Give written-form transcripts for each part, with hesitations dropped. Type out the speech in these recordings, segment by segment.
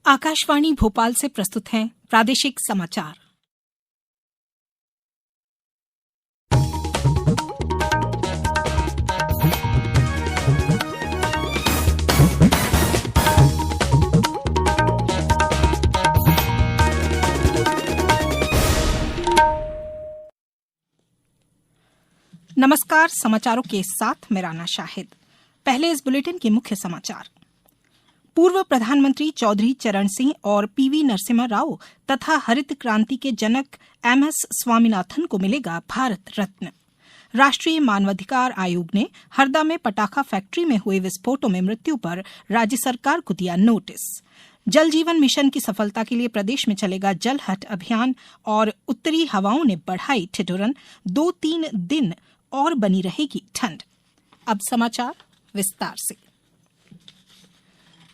आकाशवाणी भोपाल से प्रस्तुत हैं प्रादेशिक समाचार। नमस्कार, समाचारों के साथ मैं राना शाहिद। पहले इस बुलेटिन के मुख्य समाचार। पूर्व प्रधानमंत्री चौधरी चरण सिंह और पीवी नरसिम्हा राव तथा हरित क्रांति के जनक एमएस स्वामीनाथन को मिलेगा भारत रत्न। राष्ट्रीय मानवाधिकार आयोग ने हरदा में पटाखा फैक्ट्री में हुए विस्फोटों में मृत्यु पर राज्य सरकार को दिया नोटिस। जल जीवन मिशन की सफलता के लिए प्रदेश में चलेगा जल हट अभियान और उत्तरी हवाओं ने बढ़ाई ठिठुरन, 2-3 दिन और बनी रहेगी ठंड। अब समाचार विस्तार से।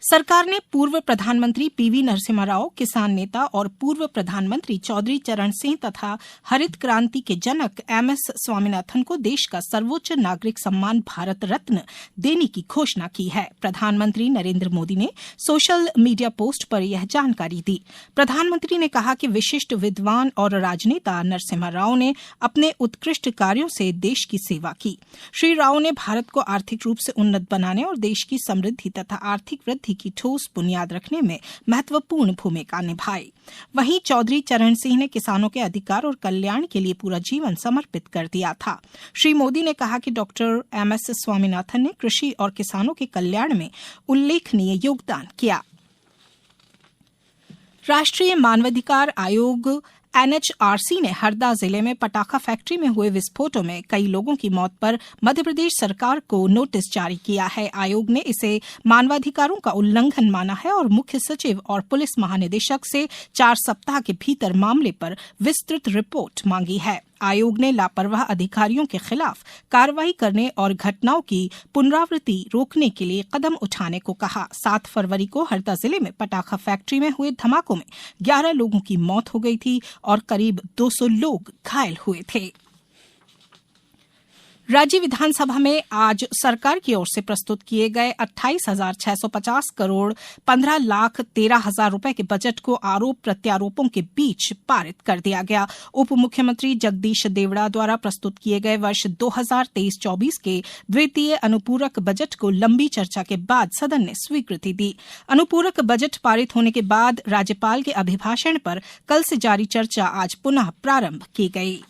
सरकार ने पूर्व प्रधानमंत्री पीवी नरसिम्हा राव, किसान नेता और पूर्व प्रधानमंत्री चौधरी चरण सिंह तथा हरित क्रांति के जनक एमएस स्वामीनाथन को देश का सर्वोच्च नागरिक सम्मान भारत रत्न देने की घोषणा की है। प्रधानमंत्री नरेंद्र मोदी ने सोशल मीडिया पोस्ट पर यह जानकारी दी। प्रधानमंत्री ने कहा कि विशिष्ट विद्वान और राजनेता नरसिम्हा राव ने अपने उत्कृष्ट कार्यों से देश की सेवा की। श्री राव ने भारत को आर्थिक रूप से उन्नत बनाने और देश की समृद्धि तथा आर्थिक वृद्धि की ठोस बुनियाद रखने में महत्वपूर्ण भूमिका निभाई। वहीं चौधरी चरण सिंह ने किसानों के अधिकार और कल्याण के लिए पूरा जीवन समर्पित कर दिया था। श्री मोदी ने कहा कि डॉक्टर एमएस स्वामीनाथन ने कृषि और किसानों के कल्याण में उल्लेखनीय योगदान किया। राष्ट्रीय मानवाधिकार आयोग एनएचआरसी ने हरदा जिले में पटाखा फैक्ट्री में हुए विस्फोटों में कई लोगों की मौत पर मध्यप्रदेश सरकार को नोटिस जारी किया है। आयोग ने इसे मानवाधिकारों का उल्लंघन माना है और मुख्य सचिव और पुलिस महानिदेशक से 4 सप्ताह के भीतर मामले पर विस्तृत रिपोर्ट मांगी है। आयोग ने लापरवाह अधिकारियों के खिलाफ कार्रवाई करने और घटनाओं की पुनरावृत्ति रोकने के लिए कदम उठाने को कहा। 7 फरवरी को हरदा जिले में पटाखा फैक्ट्री में हुए धमाकों में 11 लोगों की मौत हो गई थी और करीब 200 लोग घायल हुए थे। राज्य विधानसभा में आज सरकार की ओर से प्रस्तुत किए गए 28,650 करोड़ 15,13,000 रुपए के बजट को आरोप प्रत्यारोपों के बीच पारित कर दिया गया। उप मुख्यमंत्री जगदीश देवड़ा द्वारा प्रस्तुत किए गए वर्ष 2023-24 के द्वितीय अनुपूरक बजट को लंबी चर्चा के बाद सदन ने स्वीकृति दी। अनुपूरक बजट पारित होने के बाद राज्यपाल के अभिभाषण पर कल से जारी चर्चा आज पुनः प्रारंभ की गई।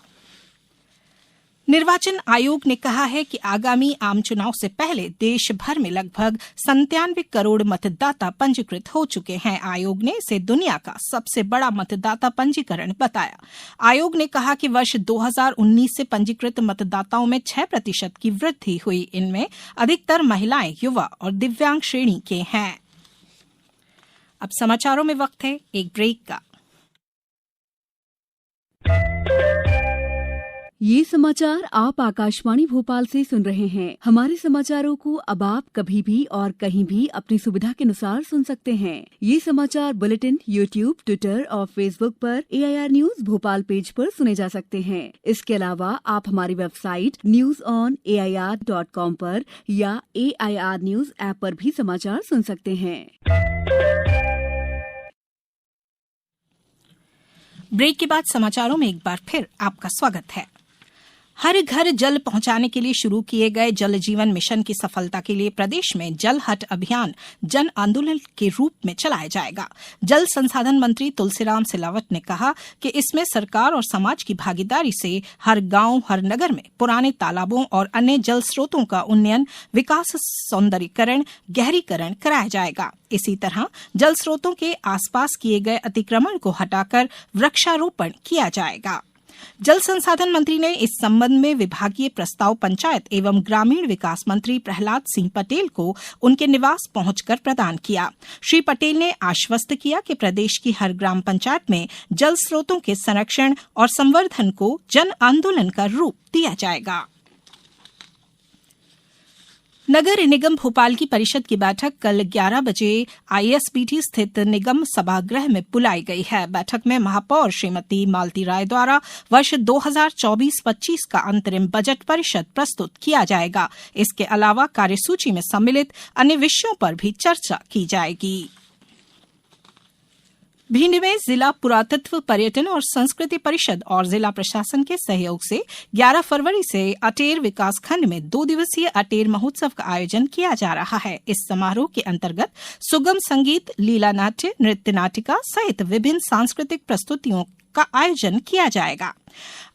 निर्वाचन आयोग ने कहा है कि आगामी आम चुनाव से पहले देश भर में लगभग 97 करोड़ मतदाता पंजीकृत हो चुके हैं। आयोग ने इसे दुनिया का सबसे बड़ा मतदाता पंजीकरण बताया। आयोग ने कहा कि वर्ष 2019 से पंजीकृत मतदाताओं में 6% की वृद्धि हुई। इनमें अधिकतर महिलाएं, युवा और दिव्यांग श्रेणी के हैं। अब समाचारों में वक्त है एक ब्रेक का। ये समाचार आप आकाशवाणी भोपाल से सुन रहे हैं। हमारे समाचारों को अब आप कभी भी और कहीं भी अपनी सुविधा के अनुसार सुन सकते हैं। ये समाचार बुलेटिन यूट्यूब, ट्विटर और फेसबुक पर AIR न्यूज भोपाल पेज पर सुने जा सकते हैं। इसके अलावा आप हमारी वेबसाइट newsonair.com पर या AIR न्यूज ऐप पर भी समाचार सुन सकते हैं। ब्रेक के बाद समाचारों में एक बार फिर आपका स्वागत है। हर घर जल पहुंचाने के लिए शुरू किए गए जल जीवन मिशन की सफलता के लिए प्रदेश में जल हट अभियान जन आंदोलन के रूप में चलाया जाएगा। जल संसाधन मंत्री तुलसीराम सिलावट ने कहा कि इसमें सरकार और समाज की भागीदारी से हर गांव, हर नगर में पुराने तालाबों और अन्य जल स्रोतों का उन्नयन, विकास, सौंदर्यीकरण, गहरीकरण कराया जाएगा। इसी तरह जल स्रोतों के आसपास किए गए अतिक्रमण को हटाकर वृक्षारोपण किया जाएगा। जल संसाधन मंत्री ने इस संबंध में विभागीय प्रस्ताव पंचायत एवं ग्रामीण विकास मंत्री प्रहलाद सिंह पटेल को उनके निवास पहुंचकर प्रदान किया। श्री पटेल ने आश्वस्त किया कि प्रदेश की हर ग्राम पंचायत में जल स्रोतों के संरक्षण और संवर्धन को जन आंदोलन का रूप दिया जाएगा। नगर निगम भोपाल की परिषद की बैठक कल 11 बजे आईएसबीटी स्थित निगम सभागृह में बुलाई गई है। बैठक में महापौर श्रीमती मालती राय द्वारा वर्ष 2024-25 का अंतरिम बजट परिषद प्रस्तुत किया जाएगा। इसके अलावा कार्यसूची में सम्मिलित अन्य विषयों पर भी चर्चा की जाएगी। भिंड में जिला पुरातत्व पर्यटन और संस्कृति परिषद और जिला प्रशासन के सहयोग से 11 फरवरी से अटेर विकासखंड में 2 दिवसीय अटेर महोत्सव का आयोजन किया जा रहा है। इस समारोह के अंतर्गत सुगम संगीत, लीला नाट्य, नृत्य नाटिका सहित विभिन्न सांस्कृतिक प्रस्तुतियों का आयोजन किया जाएगा।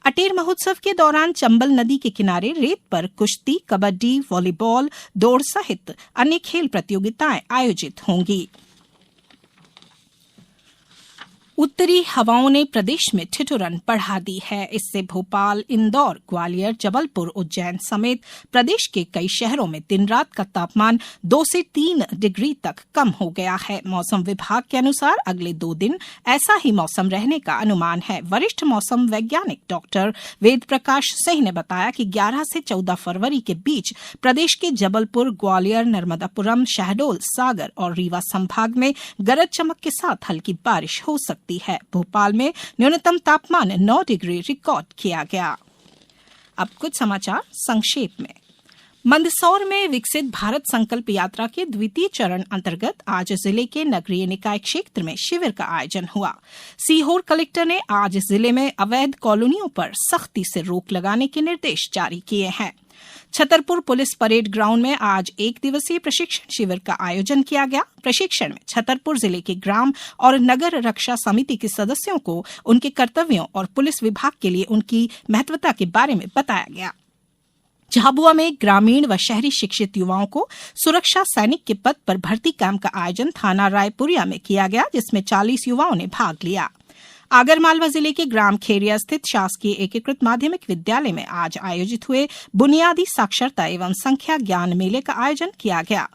अटेर महोत्सव के दौरान चंबल नदी के किनारे रेत पर कुश्ती, कबड्डी, वॉलीबॉल, दौड़ सहित अन्य खेल प्रतियोगिताएं आयोजित होंगी। उत्तरी हवाओं ने प्रदेश में ठिठुरन बढ़ा दी है। इससे भोपाल, इंदौर, ग्वालियर, जबलपुर, उज्जैन समेत प्रदेश के कई शहरों में दिन रात का तापमान 2 से 3 डिग्री तक कम हो गया है। मौसम विभाग के अनुसार अगले 2 दिन ऐसा ही मौसम रहने का अनुमान है। वरिष्ठ मौसम वैज्ञानिक डॉक्टर वेद प्रकाश सिंह ने बताया कि 11 से 14 फरवरी के बीच प्रदेश के जबलपुर, ग्वालियर, नर्मदापुरम, शहडोल, सागर और रीवा संभाग में गरज चमक के साथ हल्की बारिश हो सकती है। भोपाल में न्यूनतम तापमान 9 डिग्री रिकॉर्ड किया गया। अब कुछ समाचार संक्षेप में। मंदसौर में विकसित भारत संकल्प यात्रा के द्वितीय चरण अंतर्गत आज जिले के नगरीय निकाय क्षेत्र में शिविर का आयोजन हुआ। सीहोर कलेक्टर ने आज जिले में अवैध कॉलोनियों पर सख्ती से रोक लगाने के निर्देश जारी किए हैं। छतरपुर पुलिस परेड ग्राउंड में आज 1 दिवसीय प्रशिक्षण शिविर का आयोजन किया गया। प्रशिक्षण में छतरपुर जिले के ग्राम और नगर रक्षा समिति के सदस्यों को उनके कर्तव्यों और पुलिस विभाग के लिए उनकी महत्वता के बारे में बताया गया। झाबुआ में ग्रामीण व शहरी शिक्षित युवाओं को सुरक्षा सैनिक के पद पर भर्ती कैंप का आयोजन थाना रायपुरिया में किया गया, जिसमें 40 युवाओं ने भाग लिया। आगरमालवा जिले के ग्राम खेरिया स्थित शासकीय एकीकृत माध्यमिक विद्यालय में आज आयोजित हुए बुनियादी साक्षरता एवं संख्या ज्ञान मेले का आयोजन किया गया।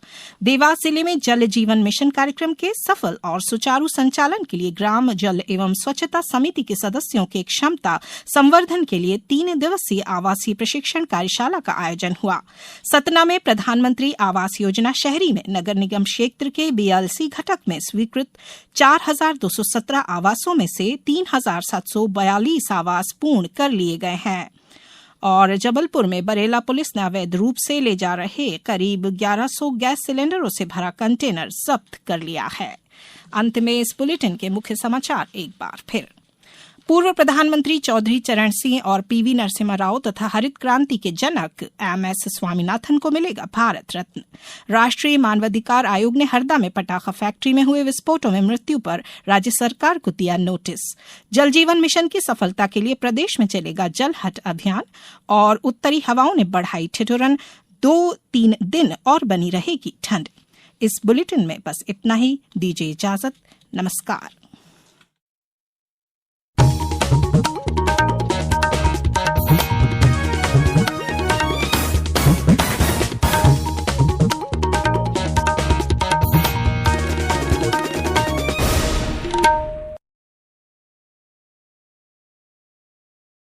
देवास जिले में जल जीवन मिशन कार्यक्रम के सफल और सुचारू संचालन के लिए ग्राम जल एवं स्वच्छता समिति के सदस्यों के क्षमता संवर्धन के लिए 3 दिवसीय आवासीय प्रशिक्षण कार्यशाला का आयोजन हुआ। सतना में प्रधानमंत्री आवास योजना शहरी में नगर निगम क्षेत्र के BLC घटक में स्वीकृत 4,217 आवासों में से 3,742 आवास पूर्ण कर लिए गए हैं। और जबलपुर में बरेला पुलिस ने अवैध रूप से ले जा रहे करीब 1100 गैस सिलेंडरों से भरा कंटेनर जब्त कर लिया है। अंत में इस बुलेटिन के मुख्य समाचार एक बार फिर। पूर्व प्रधानमंत्री चौधरी चरण सिंह और PV नरसिम्हा राव तथा हरित क्रांति के जनक MS स्वामीनाथन को मिलेगा भारत रत्न। राष्ट्रीय मानवाधिकार आयोग ने हरदा में पटाखा फैक्ट्री में हुए विस्फोटों में मृत्यु पर राज्य सरकार को दिया नोटिस। जल जीवन मिशन की सफलता के लिए प्रदेश में चलेगा जल हट अभियान। और उत्तरी हवाओं ने बढ़ाई ठिठुरन, 2-3 दिन और बनी रहेगी ठंड। इस बुलेटिन में बस इतना ही। दीजिए इजाजत। नमस्कार।